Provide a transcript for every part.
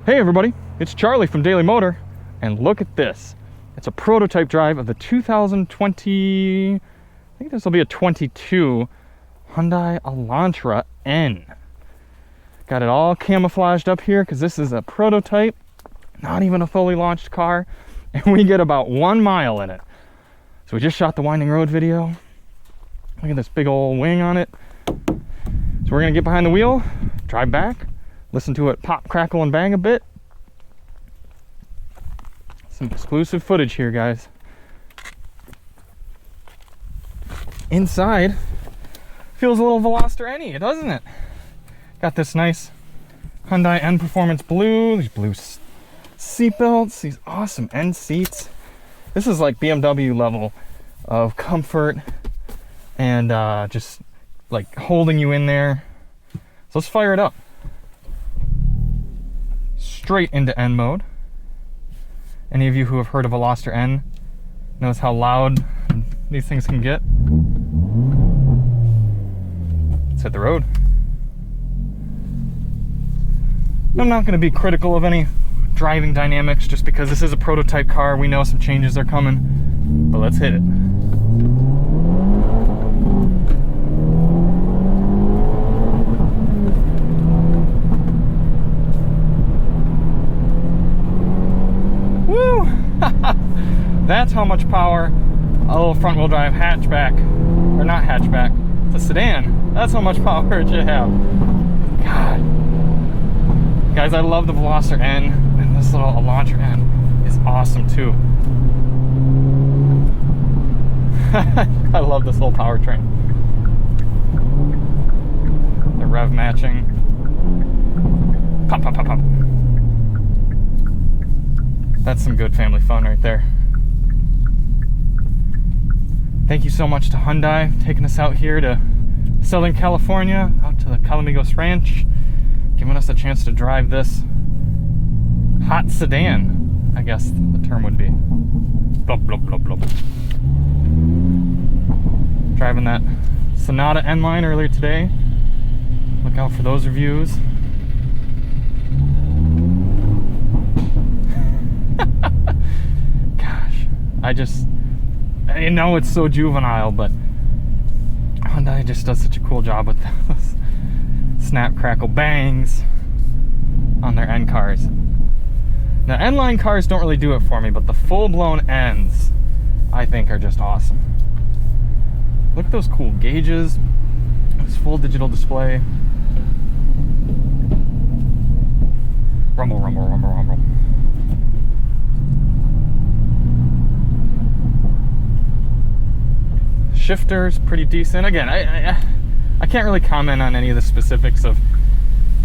Hey everybody, it's Charlie from Daily Motor, and look at this. It's a prototype drive of the 2020, I think this will be a 22 Hyundai Elantra N. Got it all camouflaged up here because this is a prototype, not even a fully launched car, and we get about 1 mile in it. So we just shot the winding road video. Look at this big old wing on it. So we're gonna get behind the wheel, drive back, listen to it pop, crackle, and bang a bit. Some exclusive footage here, guys. Inside feels a little Veloster N, doesn't it? Got this nice Hyundai N Performance Blue, these blue seat belts, these awesome N seats. This is like BMW level of comfort and just like holding you in there. So let's fire it up. Straight into N mode. Any of you who have heard of Veloster N knows how loud these things can get. Let's hit the road. I'm not going to be critical of any driving dynamics just because this is a prototype car. We know some changes are coming, but let's hit it. Woo! That's how much power a little front wheel drive hatchback, or not hatchback, it's a sedan. That's how much power it should have. God. Guys, I love the Veloster N, and this little Elantra N is awesome too. I love this little powertrain. The rev matching. Pop, pop, pop, pop. That's some good family fun right there. Thank you so much to Hyundai taking us out here to Southern California, out to the Calamigos Ranch, giving us a chance to drive this hot sedan, I guess the term would be. Blub, blub, blub, blub. Driving that Sonata N line earlier today. Look out for those reviews. Gosh, I know it's so juvenile, but Hyundai just does such a cool job with those snap, crackle, bangs on their N cars. Now, N-line cars don't really do it for me, but the full-blown N's, I think, are just awesome. Look at those cool gauges, this full digital display. Rumble, rumble, rumble, rumble. Shifter's pretty decent. Again, I can't really comment on any of the specifics of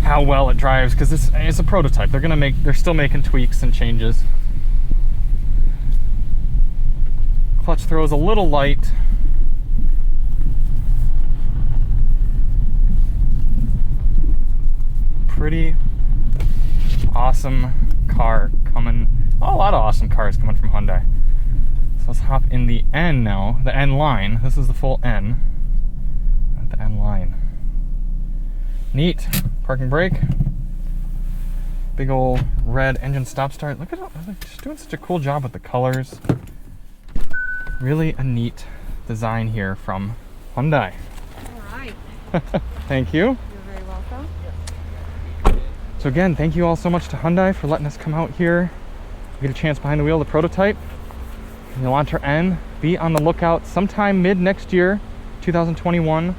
how well it drives because it's a prototype. They're still making tweaks and changes. Clutch throw is a little light. Pretty awesome car coming. Oh, a lot of awesome cars coming from Hyundai. So let's hop in the N now, the N line. This is the full N. The N line. Neat. Parking brake. Big old red engine stop start. Look at it. They're just doing such a cool job with the colors. Really a neat design here from Hyundai. All right. Thank you. You're very welcome. So again, thank you all so much to Hyundai for letting us come out here, get a chance behind the wheel of the prototype, the Elantra N. Be on the lookout sometime mid next year, 2021,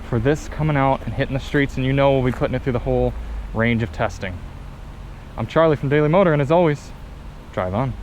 for this coming out and hitting the streets, and you know we'll be putting it through the whole range of testing. I'm Charlie from Daily Motor, and as always, drive on.